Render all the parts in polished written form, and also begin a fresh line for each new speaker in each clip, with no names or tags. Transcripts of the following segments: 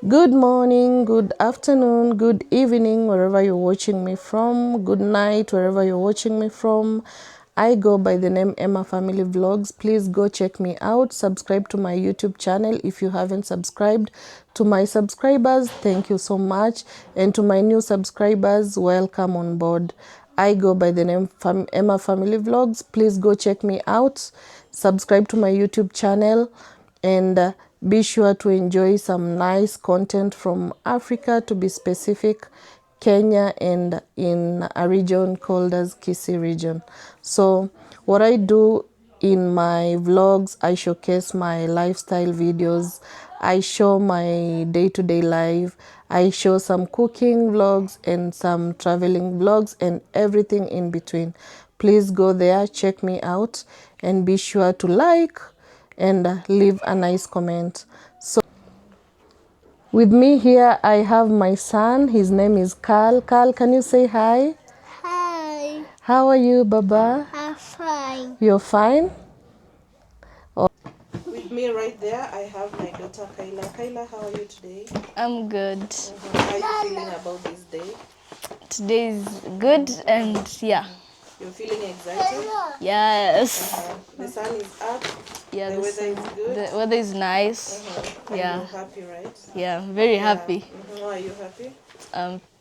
Good morning, good afternoon, good evening, wherever you're watching me from. Good night, wherever you're watching me from. I go by the name Emma Family Vlogs. Please go check me out. Subscribe to my YouTube channel if you haven't subscribed. To my subscribers, thank you so much. And to my new subscribers, welcome on board. I go by the name Emma Family Vlogs. Please go check me out. Subscribe to my YouTube channel and be sure to enjoy some nice content from Africa, to be specific, Kenya, and in a region called as Kisii region. So what I do in my vlogs, I showcase my lifestyle videos, I show my day-to-day life, I show some cooking vlogs and some traveling vlogs and everything in between. Please go there, check me out, and be sure to like and leave a nice comment. So with me here I have my son. His name is Carl. Carl, can you say hi?
Hi.
How are you, Baba?
I'm fine.
You're fine? With me right there I have my daughter Kayla. Kayla, how are you today?
I'm good.
How are you feeling about this day?
Today is good and yeah.
You're feeling excited?
Yes.
The sun is up.
Yeah,
The weather is good.
the weather is nice.
And
Yeah.
you're happy, right?
Yeah, very happy.
Why are you happy?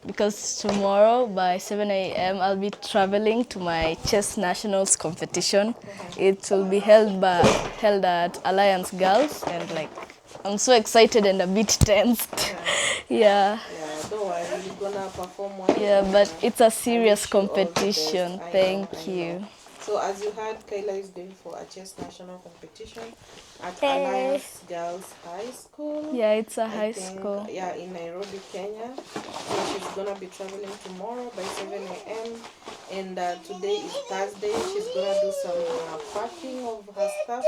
Because tomorrow by 7 a.m. I'll be traveling to my chess nationals competition. It will be held at Alliance Girls, and like I'm so excited and a bit tensed. Yeah.
Yeah, don't worry, you're gonna perform well.
Yeah, but it's a serious
wish you all the best.
competition.
I
Thank
know.
you.
So as you heard, Kayla is going for a chess national competition at Alliance Girls High School.
Yeah, it's a
I
high
think,
school.
yeah, in Nairobi, Kenya. So she's gonna be traveling tomorrow by 7 a.m. And today is Thursday. She's gonna do some packing of her stuff,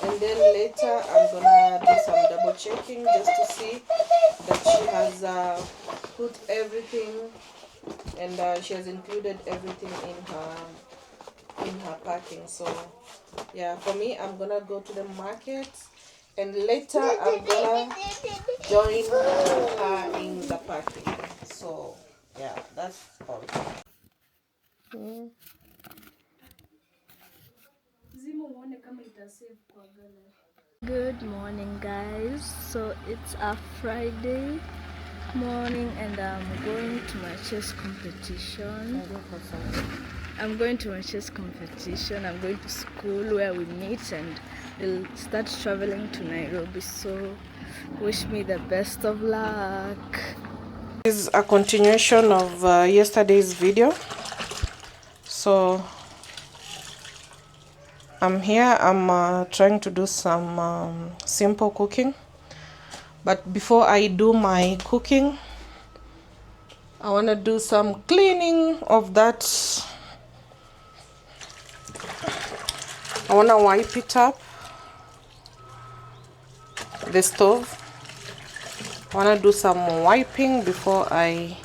and then later I'm gonna do some double checking just to see that she has put everything, and she has included everything in her packing. So yeah, for me, I'm gonna go to the market, and later I'm gonna join her in the packing. So yeah, that's all.
Good morning, guys. So it's a Friday morning, and I'm going to my chess competition. I'm going to school where we meet, and we'll start traveling to Nairobi. So wish me the best of luck.
This is a continuation of yesterday's video. So I'm here, I'm trying to do some simple cooking. But before I do my cooking, I want to do some cleaning of that. I want to wipe it up, the stove. I want to do some wiping before I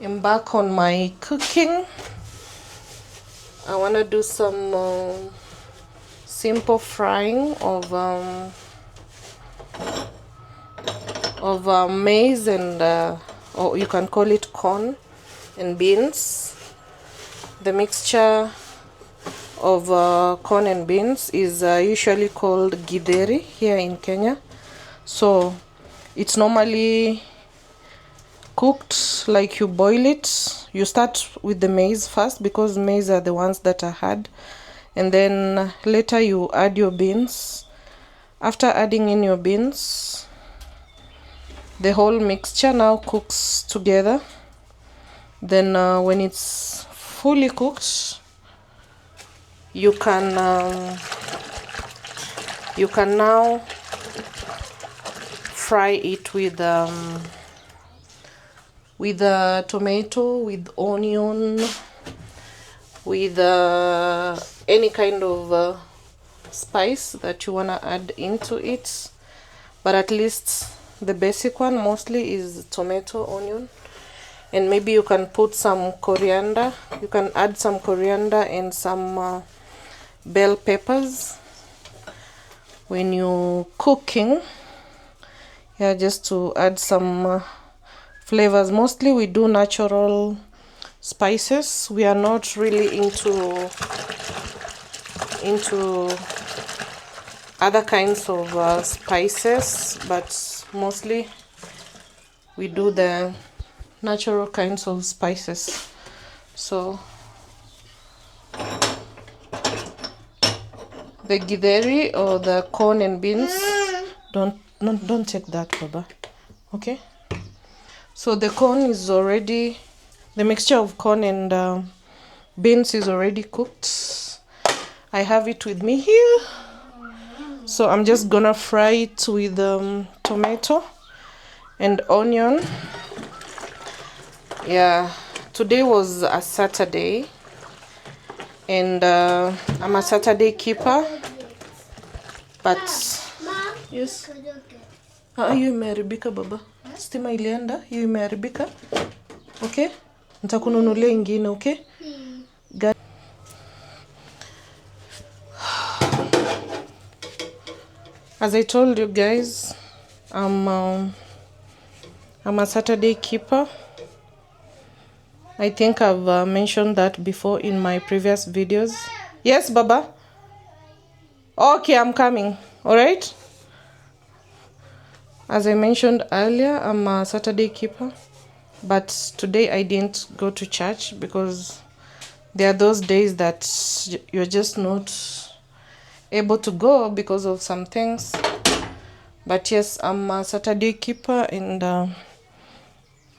embark on my cooking. I want to do some simple frying of maize and or you can call it corn and beans. The mixture of corn and beans is usually called Githeri here in Kenya. So it's normally cooked like you boil it. You start with the maize first because maize are the ones that are hard, and then later you add your beans. After adding in your beans, the whole mixture now cooks together. Then when it's fully cooked, you can now fry it with tomato, with onion, with any kind of spice that you want to add into it. But at least the basic one mostly is tomato, onion, and maybe you can put some coriander. You can add some coriander and some bell peppers. When you're cooking, Yeah, just to add some flavors. Mostly we do natural spices. We are not really into other kinds of spices, but mostly we do the natural kinds of spices. So the githeri, or the corn and beans, don't take that, Baba. Okay, so the corn is already, the mixture of corn and beans is already cooked. I have it with me here, so I'm just gonna fry it with tomato and onion. Yeah, today was a Saturday, and I'm a Saturday keeper, but yes. Hiyo imeharibika baba, stima ilienda, hiyo imeharibika. Okay, nitakununulia ingine. Okay. As I told you guys, I'm a Saturday keeper. I think I've mentioned that before in my previous videos. Yes, Baba. Okay, I'm coming. All right. As I mentioned earlier, I'm a Saturday keeper, but today I didn't go to church because there are those days that you're just not able to go because of some things. But yes, I'm a Saturday keeper, and I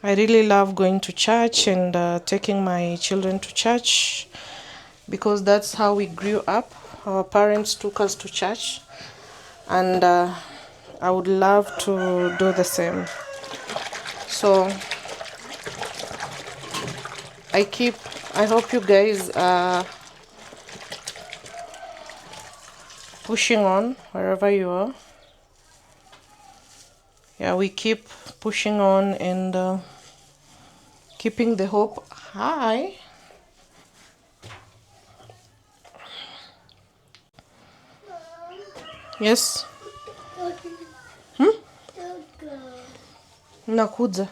really love going to church and taking my children to church, because that's how we grew up. Our parents took us to church, and I would love to do the same. So I hope you guys are pushing on wherever you are. Yeah, we keep pushing on and keeping the hope high. Yes. Nakuja.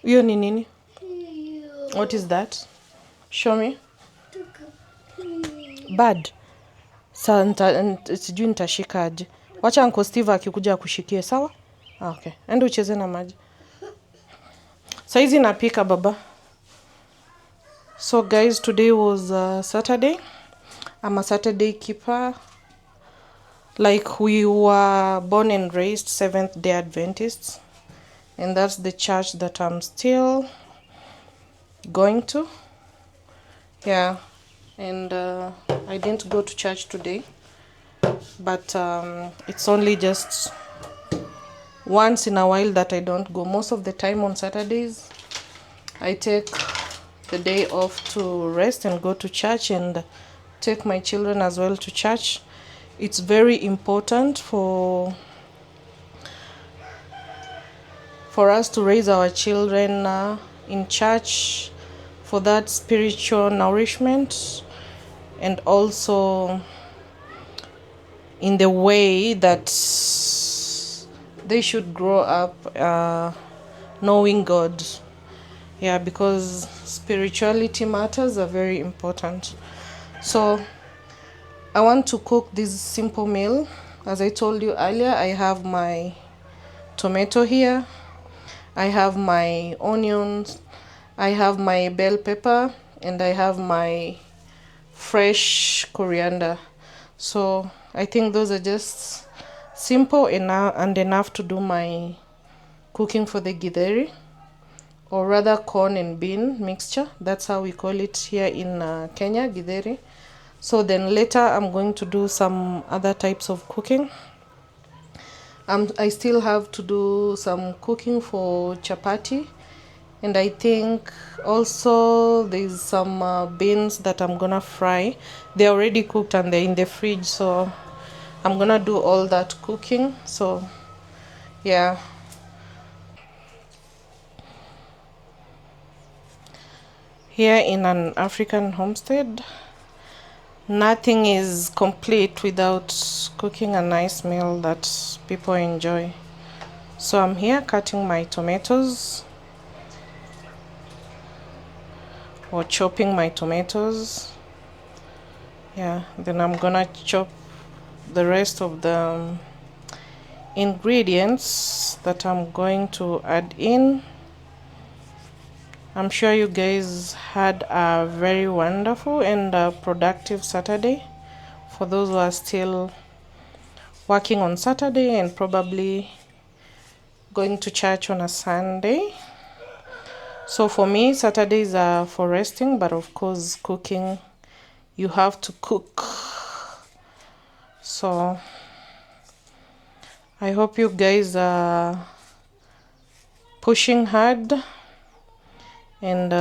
Hiyo ni nini? What is that? Show me. Bad. Sijui nitashika aje. Wacha Uncle Steve akikuja akushikie, sawa? Okay. Enda ucheze na maji. Saizi napika baba. So guys, today was Saturday. I'm a Saturday keeper. Like, we were born and raised Seventh-day Adventists, and that's the church that I'm still going to. Yeah, and I didn't go to church today, but it's only just once in a while that I don't go. Most of the time on Saturdays, I take the day off to rest and go to church, and take my children as well to church. It's very important for us to raise our children in church, for that spiritual nourishment, and also in the way that they should grow up knowing God. Yeah, because spirituality matters are very important. So I want to cook this simple meal. As I told you earlier, I have my tomato here, I have my onions, I have my bell pepper, and I have my fresh coriander. So I think those are just simple enough and enough to do my cooking for the githeri, or rather corn and bean mixture. That's how we call it here in Kenya, githeri. So then later I'm going to do some other types of cooking. I still have to do some cooking for chapati, and I think also there's some beans that I'm gonna fry. They're already cooked and they're in the fridge, so I'm gonna do all that cooking. So yeah. Here in an African homestead, Nothing is complete without cooking a nice meal that people enjoy. So I'm here cutting my tomatoes or chopping my tomatoes. Yeah, then I'm gonna chop the rest of the ingredients that I'm going to add in. I'm sure you guys had a very wonderful and productive Saturday. For those who are still working on Saturday and probably going to church on a Sunday. So for me, Saturdays are for resting, but of course cooking, you have to cook. So I hope you guys are pushing hard and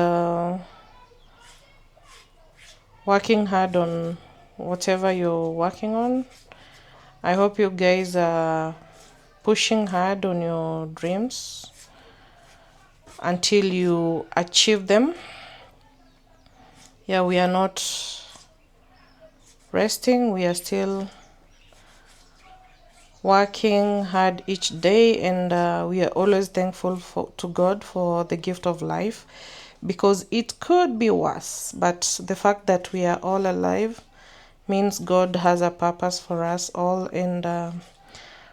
working hard on whatever you're working on. I hope you guys are pushing hard on your dreams until you achieve them. Yeah, we are not resting, we are still working hard each day, and we are always thankful to God for the gift of life, because it could be worse, but the fact that we are all alive means God has a purpose for us all, and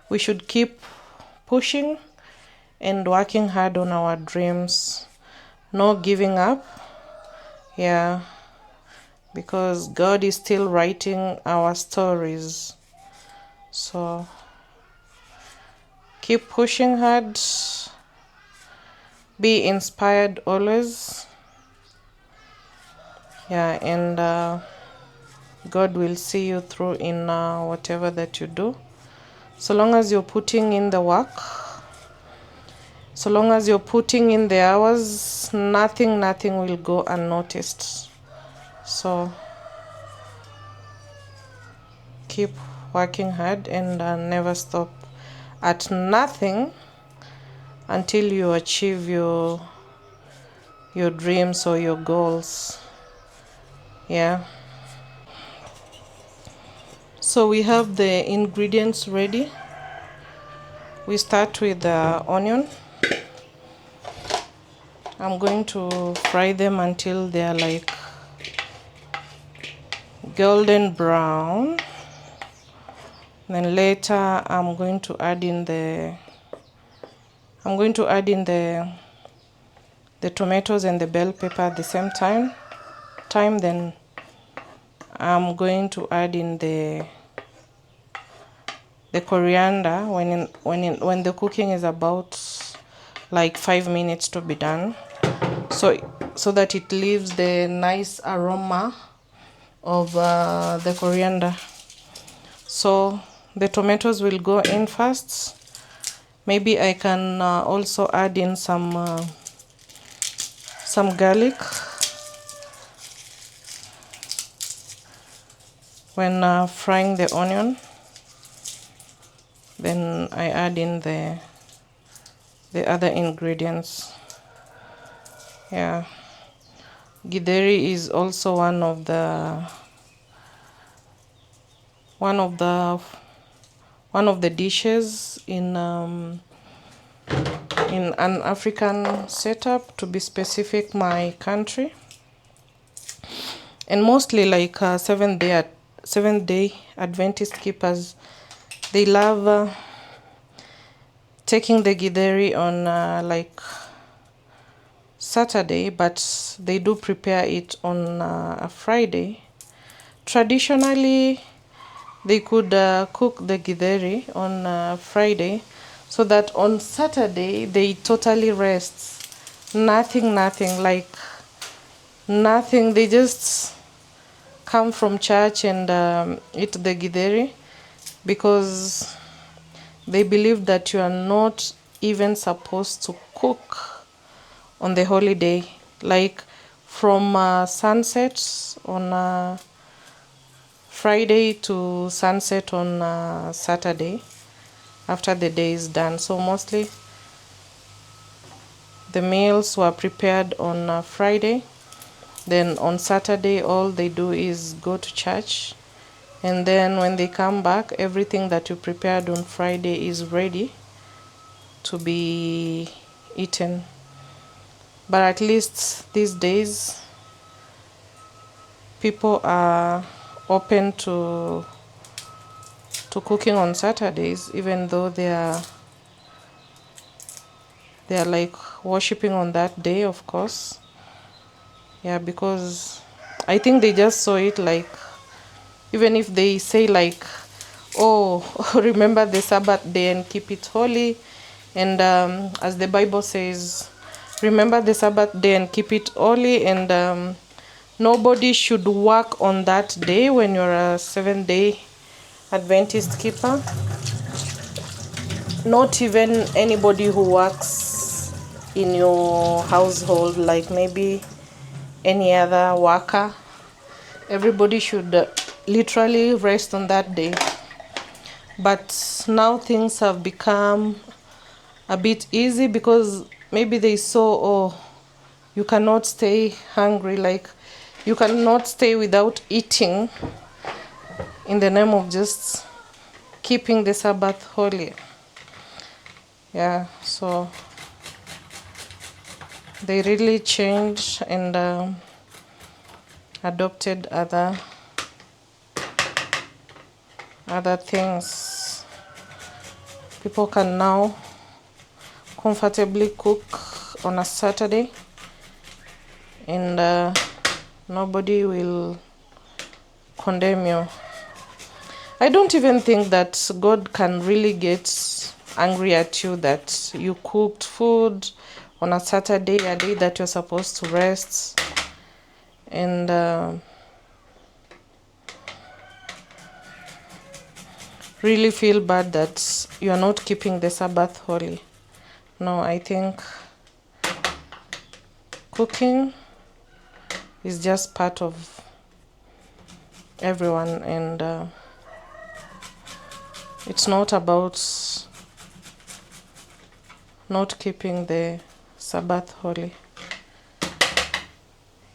we should keep pushing and working hard on our dreams, no giving up. Yeah, because God is still writing our stories. So keep pushing hard, be inspired always. Yeah, and God will see you through in whatever that you do. So long as you're putting in the work, so long as you're putting in the hours, nothing will go unnoticed. So keep working hard and never stop at nothing until you achieve your dreams or your goals. Yeah. So we have the ingredients ready. We start with the onion. I'm going to fry them until they are like golden brown. Then later I'm going to add in the tomatoes and the bell pepper at the same time. Then I'm going to add in the coriander when the cooking is about like 5 minutes to be done, so that it leaves the nice aroma of the coriander. So the tomatoes will go in first. Maybe I can also add in some garlic when frying the onion. Then I add in the other ingredients. Yeah, githeri is also one of the dishes in an African setup, to be specific, my country. And mostly like Seventh Day Adventist keepers, they love taking the githeri on like Saturday, but they do prepare it on a Friday. Traditionally, they could cook the githeri on Friday, so that on Saturday they totally rest. Nothing, they just come from church and eat the githeri, because they believe that you are not even supposed to cook on the holiday, like from sunset on Friday to sunset on Saturday after the day is done. So mostly the meals were prepared on Friday, Then on Saturday, all they do is go to church. And then when they come back, everything that you prepared on Friday is ready to be eaten. But at least these days, people are open to cooking on Saturdays, even though they are like worshiping on that day, of course. Yeah, because I think they just saw it like, even if they say like, oh, remember the Sabbath day and keep it holy. And as the Bible says, remember the Sabbath day and keep it holy. And nobody should work on that day when you're a 7-day Adventist keeper. Not even anybody who works in your household, like maybe any other worker. Everybody should literally rest on that day. But now things have become a bit easy because maybe they saw, oh, you cannot stay hungry, like you cannot stay without eating in the name of just keeping the Sabbath holy. Yeah, so they really changed and adopted other things. People can now comfortably cook on a Saturday, and nobody will condemn you. I don't even think that God can really get angry at you that you cooked food on a Saturday, a day that you're supposed to rest, and really feel bad that you're not keeping the Sabbath holy. No, I think cooking is just part of everyone, and it's not about not keeping the Sabbath holy.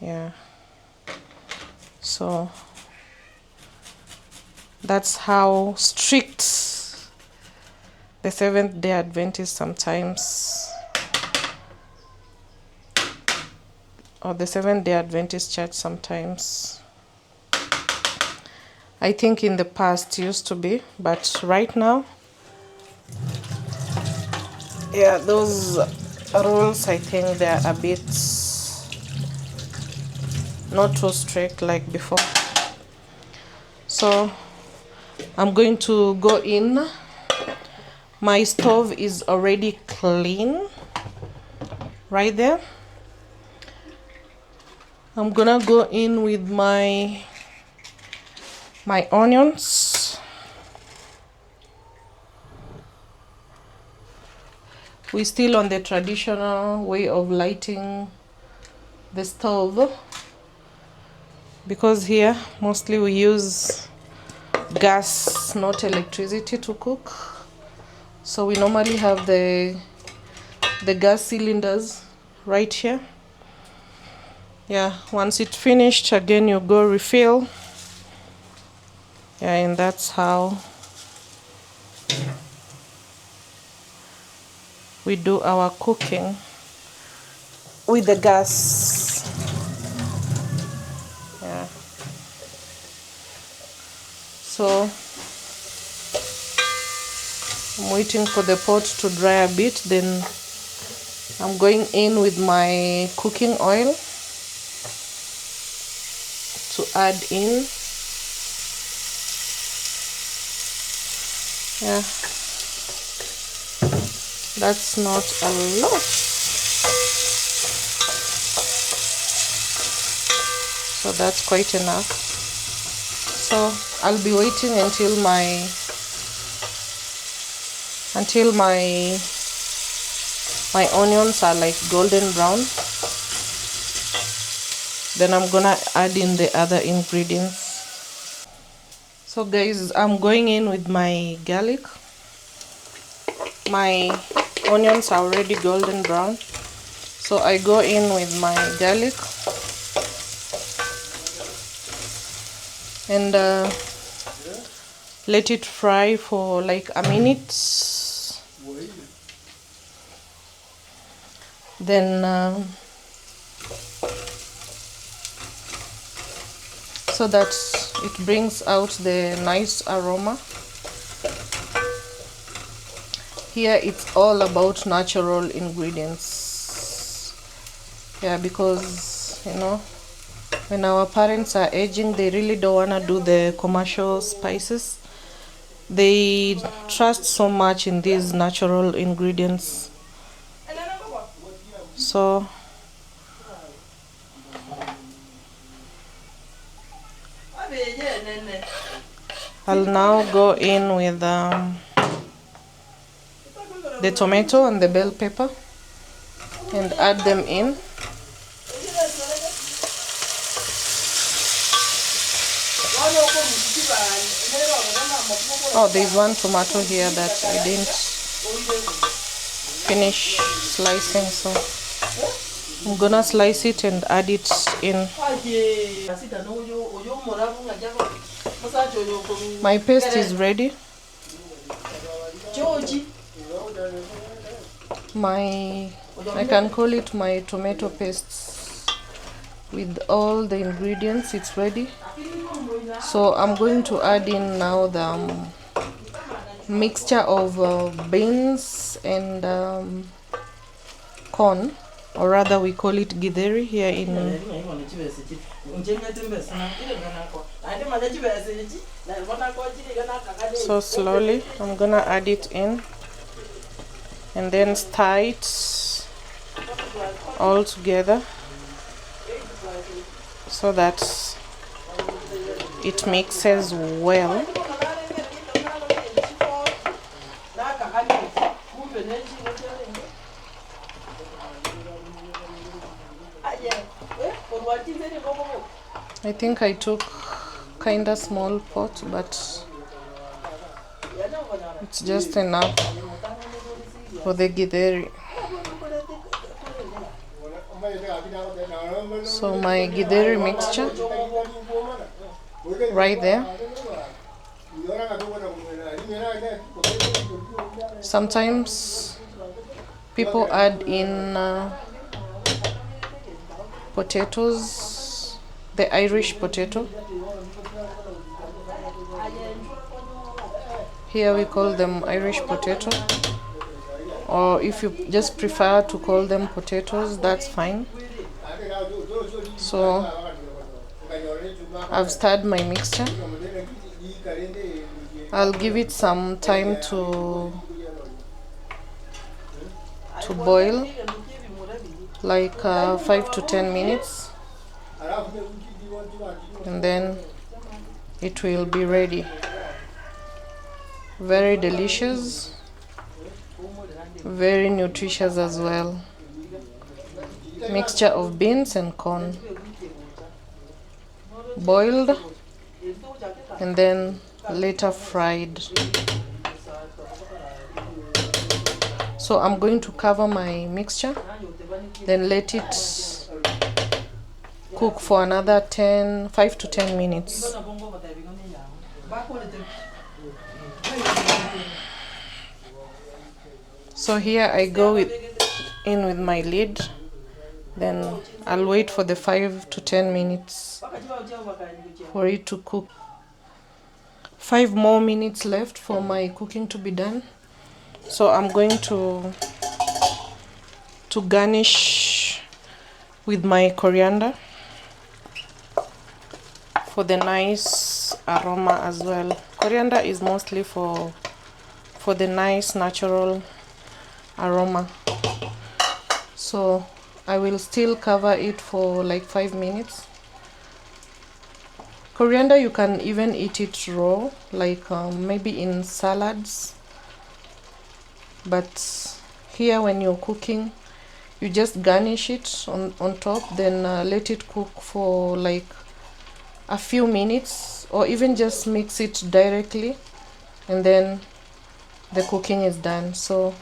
Yeah. So that's how strict the Seventh-day Adventists sometimes, or the Seventh-day Adventist Church sometimes, I think in the past used to be, but right now, yeah, those rules, I think they're a bit not too strict like before. So I'm going to go in. My stove is already clean right there. I'm gonna go in with my onions. We're still on the traditional way of lighting the stove, because here mostly we use gas, not electricity, to cook. So we normally have the gas cylinders right here. Yeah, once it's finished, again you go refill. Yeah, and that's how we do our cooking with the gas. Yeah. So I'm waiting for the pot to dry a bit, then I'm going in with my cooking oil to add in. Yeah, that's not a lot, so that's quite enough. So I'll be waiting until my onions are like golden brown. Then I'm gonna add in the other ingredients. So guys, I'm going in with my garlic. My onions are already golden brown, so I go in with my garlic. and let it fry for like a minute. Then so that it brings out the nice aroma. Here it's all about natural ingredients. Yeah, because you know, when our parents are aging, they really don't want to do the commercial spices. They trust so much in these natural ingredients. So I'll now go in with the tomato and the bell pepper and add them in. Oh, there's one tomato here that I didn't finish slicing, so I'm gonna slice it and add it in. My paste is ready. I can call it my tomato paste with all the ingredients. It's ready. So I'm going to add in now the mixture of beans and corn, or rather we call it githeri here in so slowly I'm gonna add it in and then stir it all together so that it mixes well. I think I took kinda small pot, but it's just enough for the githeri. So my githeri mixture right there. Sometimes people add in potatoes, the Irish potato. Here we call them Irish potato, or if you just prefer to call them potatoes, that's fine. So I've stirred my mixture. I'll give it some time to boil, like 5 to 10 minutes, and then it will be ready. Very delicious, very nutritious as well. Mixture of beans and corn, boiled and then later fried. So I'm going to cover my mixture, then let it cook for another 5 to 10 minutes. So here I go in with my lid, then I'll wait for the 5 to 10 minutes for it to cook. 5 more minutes left for my cooking to be done. So I'm going to garnish with my coriander for the nice aroma as well. Coriander is mostly for the nice natural aroma. So I will still cover it for like 5 minutes. Coriander, you can even eat it raw, like maybe in salads. But here when you're cooking, you just garnish it on top, then let it cook for like a few minutes, or even just mix it directly, and then the cooking is done. So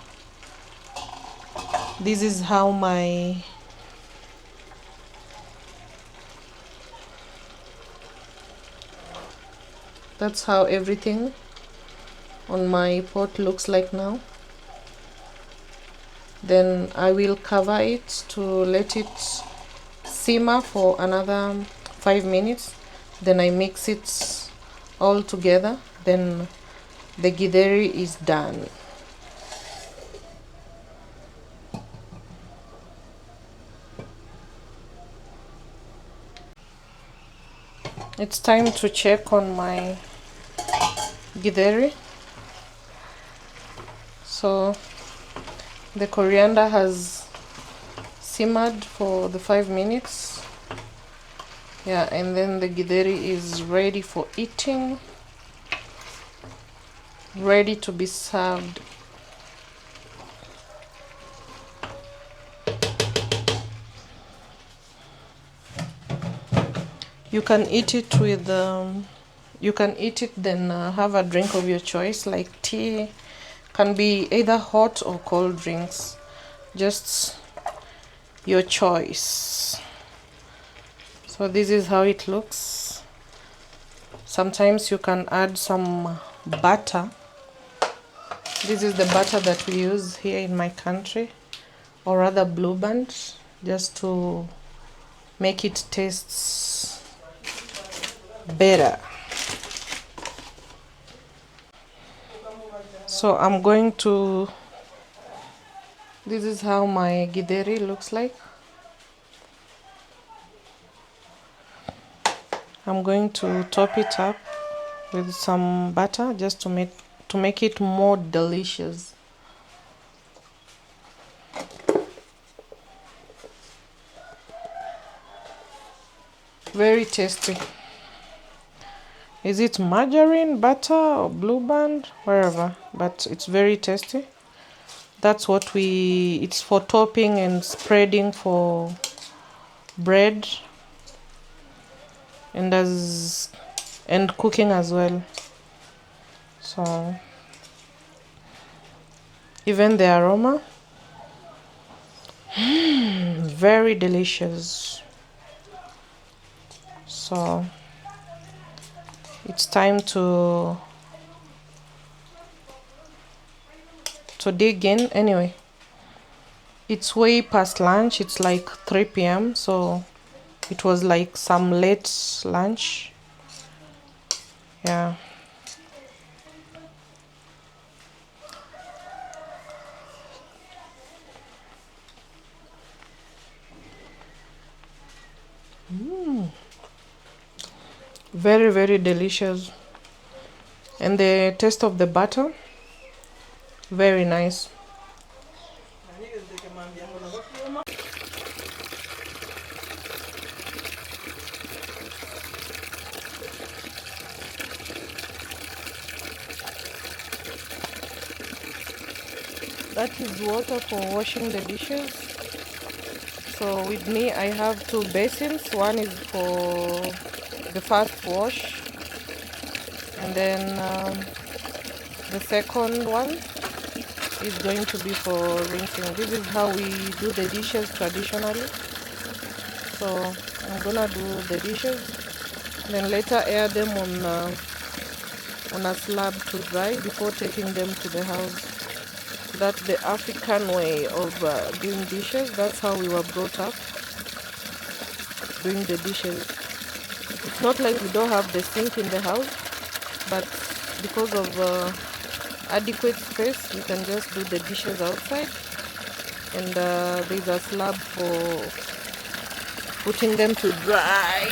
this is how my That's how everything on my pot looks like now. Then I will cover it to let it simmer for another 5 minutes. Then I mix it all together. Then the githeri is done. It's time to check on my githeri. So the coriander has simmered for the 5 minutes. Yeah, and then the githeri is ready for eating, ready to be served. You can eat it with you can eat it, then have a drink of your choice, like tea. Can be either hot or cold drinks, just your choice. So this is how it looks. Sometimes you can add some butter. This is the butter that we use here in my country, or rather Blue Band, just to make it taste better. So I'm going to, this is how my githeri looks like. I'm going to top it up with some butter just to make it more delicious. Very tasty. Is it margarine, butter, or Blue Band, wherever, but it's very tasty. That's what it's for topping and spreading for bread, and cooking as well. So even the aroma, very delicious. So it's time to dig in. Anyway, it's way past lunch. It's like 3 p.m. So it was like some late lunch. Yeah. Very, very delicious. And the taste of the butter, very nice. That is water for washing the dishes. So with me I have 2 basins. One is for the first wash, and then the second one is going to be for rinsing. This is how we do the dishes traditionally. So I'm gonna do the dishes, then later air them on a slab to dry before taking them to the house. That's the African way of doing dishes. That's how we were brought up, doing the dishes. It's not like we don't have the sink in the house, but because of adequate space, we can just do the dishes outside, and there's a slab for putting them to dry.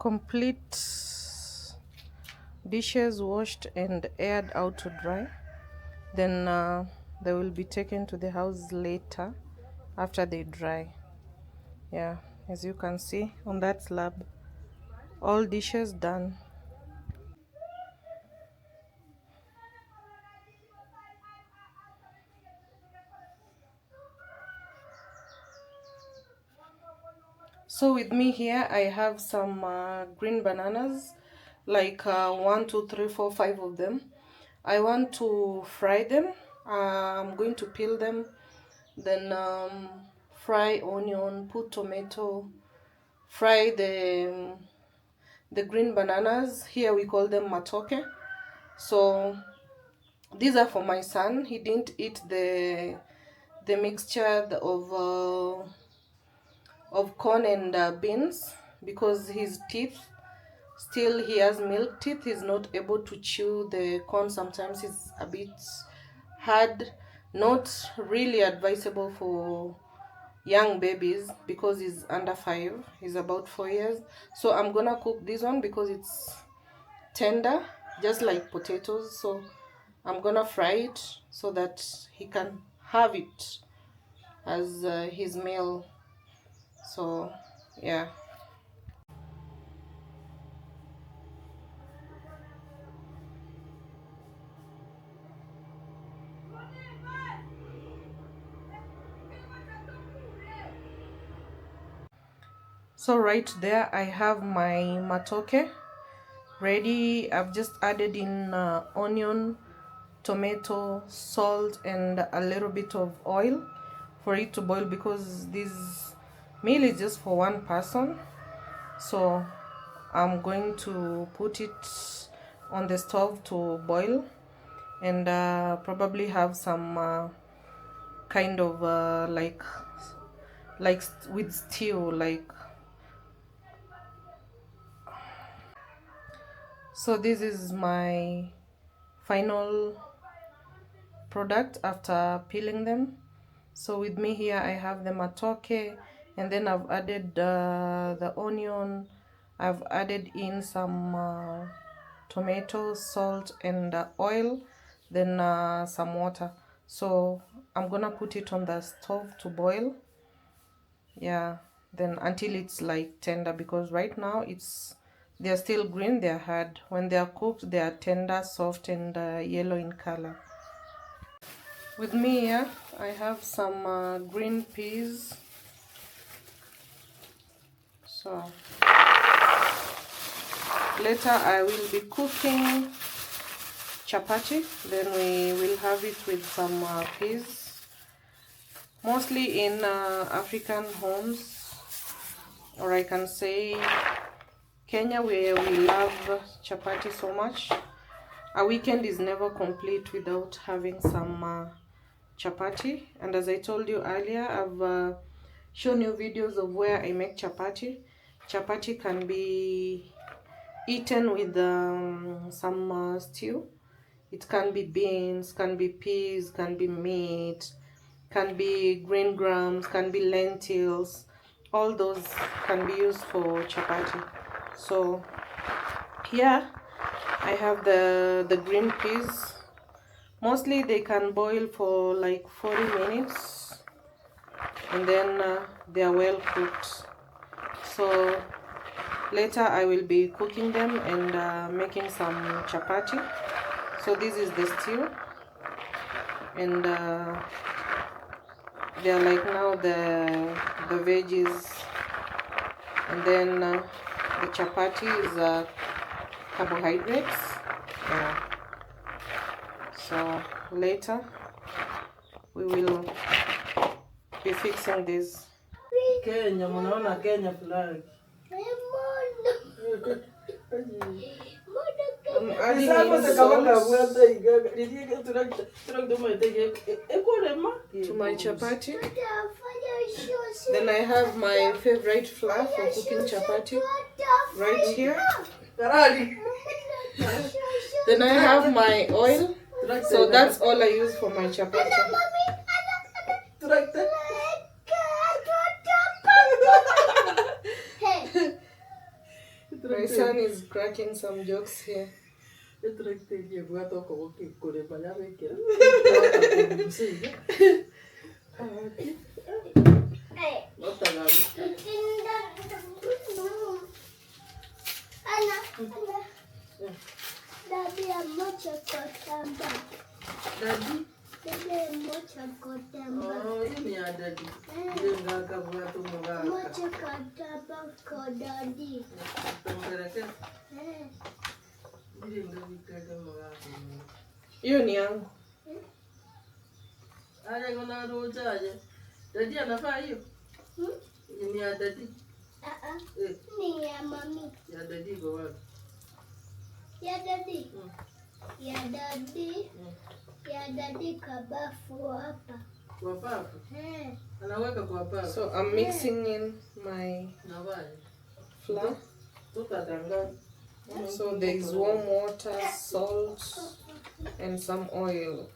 complete dishes washed and aired out to dry. Then they will be taken to the house later after they dry. Yeah, as you can see on that slab, all dishes done. So with me here I have some green bananas, like 1 2 3 4 5 of them. I want to fry them. I'm going to peel them, then fry onion, put tomato, fry the green bananas. Here we call them matoke. So these are for my son. He didn't eat the mixture of corn and beans because his teeth, still he has milk teeth. He's not able to chew the corn. Sometimes it's a bit hard, not really advisable for young babies because he's under 5, he's about 4 years. So I'm gonna cook this one because it's tender, just like potatoes. So I'm gonna fry it so that he can have it as his meal. So yeah. So right there I have my matoke ready. I've just added in onion, tomato, salt, and a little bit of oil for it to boil because this meal is just for one person. So I'm going to put it on the stove to boil, and probably have some kind of with stew, like. So this is my final product after peeling them. So with me here I have the matoke, and then I've added the onion. I've added in some tomato, salt, and oil, then some water. So I'm gonna put it on the stove to boil. Yeah, then until it's like tender, because right now they're still green, they're hard. When they are cooked, they are tender, soft, and yellow in color. With me here I have some green peas. So later I will be cooking chapati, then we will have it with some peas. Mostly in African homes, or I can say Kenya, where we love chapati so much. A weekend is never complete without having some chapati. And as I told you earlier, I've shown you videos of where I make chapati. Chapati can be eaten with some stew. It can be beans, can be peas, can be meat, can be green grams, can be lentils. All those can be used for chapati. So here I have the green peas. Mostly they can boil for like 40 minutes, and then they are well cooked. So later I will be cooking them and making some chapati. So this is the stew, and they are like now the veggies, and then the chapati is carbohydrates. So later we will be fixing this.
Kenya, mnaona Kenya flag.
To my chapati. Then I have my favorite flour for cooking chapati right here. Then I have my oil. So that's all I use for my chapati. My son is cracking some jokes here.
Daddy, oh, ini ada di dia nggak kabuat umuraka. Daddy.
Hiyo ni yangu.
Aje kuna roja aje. Daddy anafaa hiyo? Ni ya daddy. Ni ya mami. Ya daddy kwa wapi? Ya daddy. Ya daddy. Ya daddy kabafu hapa. Kwa papu? Anaweka kwa papu.
So I'm mixing in my flour. So there is warm water, salt, and some oil.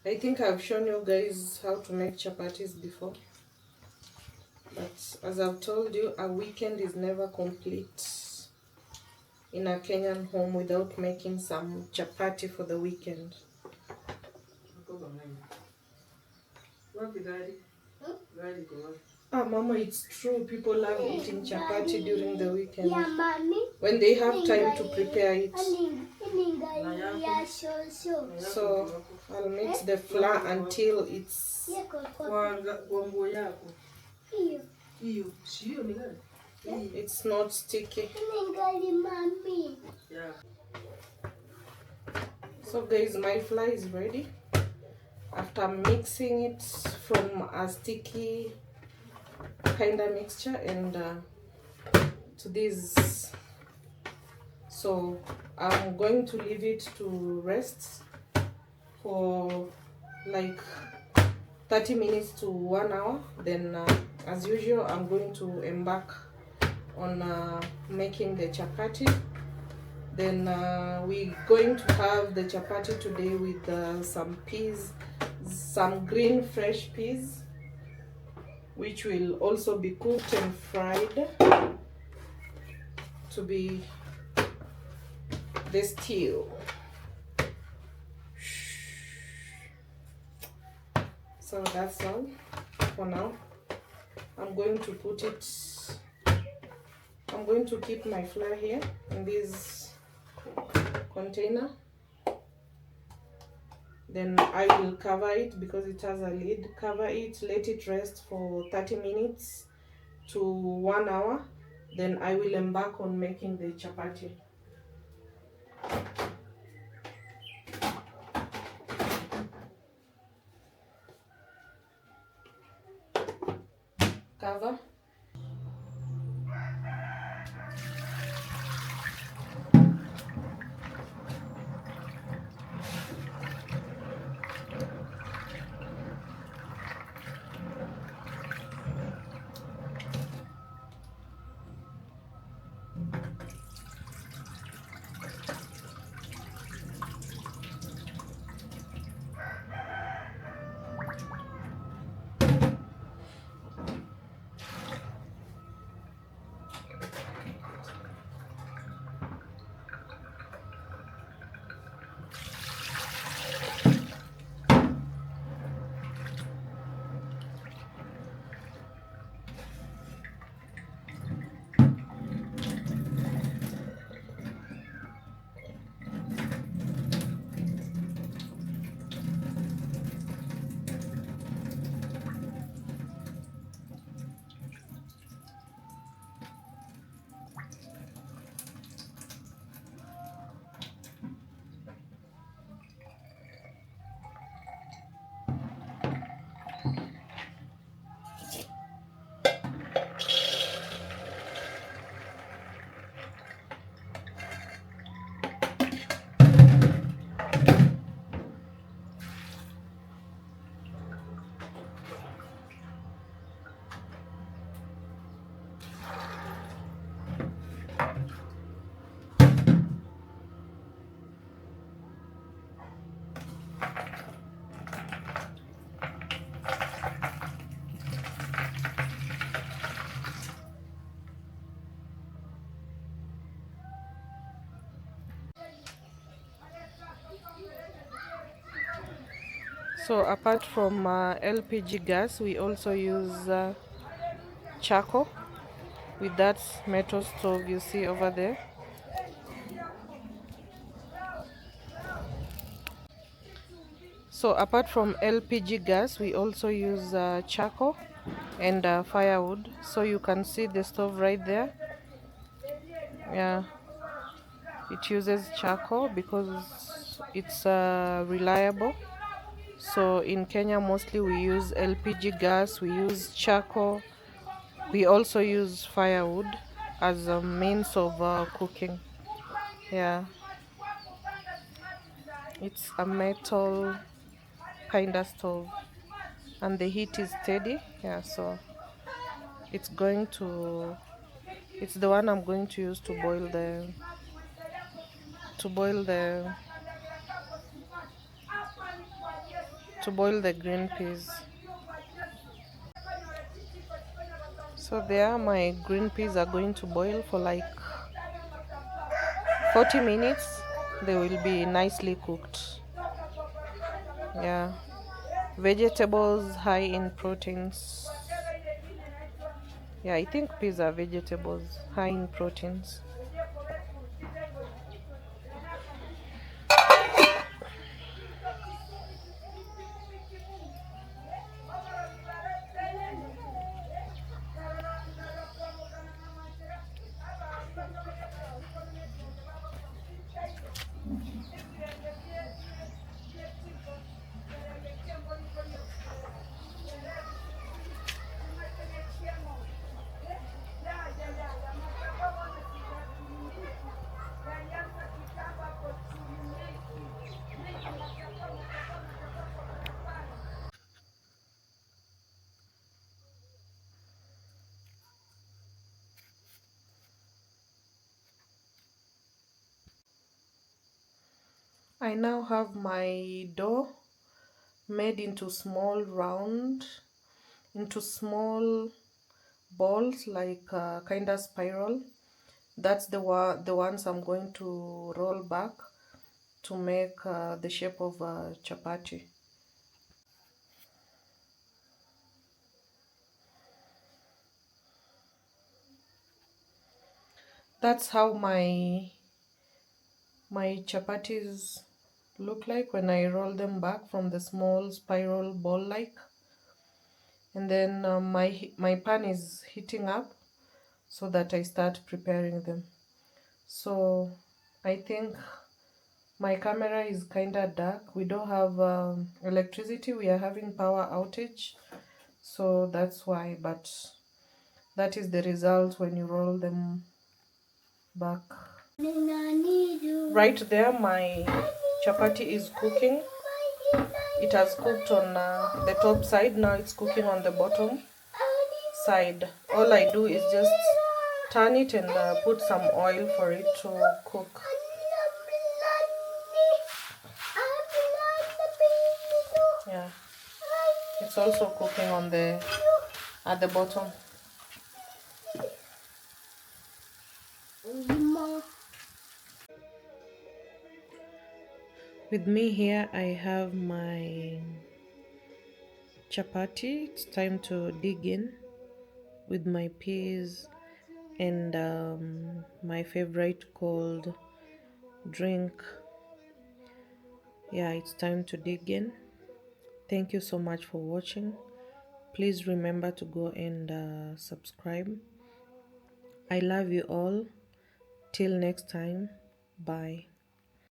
I think I've shown you guys how to make chapatis before. But as I've told you, a weekend is never complete in a Kenyan home without making some chapati for the weekend. Ah, Mama, it's true. People love eating chapati during the weekend. When they have time to prepare it. So I'll mix the flour until it's... It's not sticky. So guys, my flour is ready. After mixing it from a sticky kind of mixture and to this, so I'm going to leave it to rest for like 30 minutes to 1 hour. Then as usual, I'm going to embark on making the chapati. Then we're going to have the chapati today with some peas, some green fresh peas, which will also be cooked and fried to be the stew. So that's all for now. I'm going to put it, I'm going to keep my flour here in this container. Then I will cover it because it has a lid. Cover it, let it rest for 30 minutes to 1 hour. Then I will embark on making the chapati. Cover. So apart from LPG gas, we also use charcoal with that metal stove you see over there. So apart from LPG gas, we also use charcoal and firewood. So you can see the stove right there. Yeah, it uses charcoal because it's reliable. So in Kenya mostly we use LPG gas, we use charcoal, we also use firewood as a means of cooking. Yeah, it's a metal kind of stove and the heat is steady. Yeah, so it's going to, it's the one I'm going to use to boil the, to boil the, to boil the green peas. So there, my green peas are going to boil for like 40 minutes. They will be nicely cooked. Yeah, vegetables high in proteins. Yeah, I think peas are vegetables high in proteins. I now have my dough made into small round, into small balls like kind of spiral. That's the ones I'm going to roll back to make the shape of a chapati. That's how my chapatis look like when I roll them back from the small spiral ball like. And then my pan is heating up so that I start preparing them. So I think my camera is kind of dark. We don't have electricity. We are having power outage. So that's why, but that is the result when you roll them back. Right there, my chapati is cooking. It has cooked on the top side. Now it's cooking on the bottom side. All I do is just turn it and put some oil for it to cook. Yeah, it's also cooking on the at the bottom. With me here, I have my chapati. It's time to dig in with my peas and my favorite cold drink. Yeah, it's time to dig in. Thank you so much for watching. Please remember to go and subscribe. I love you all. Till next time, bye.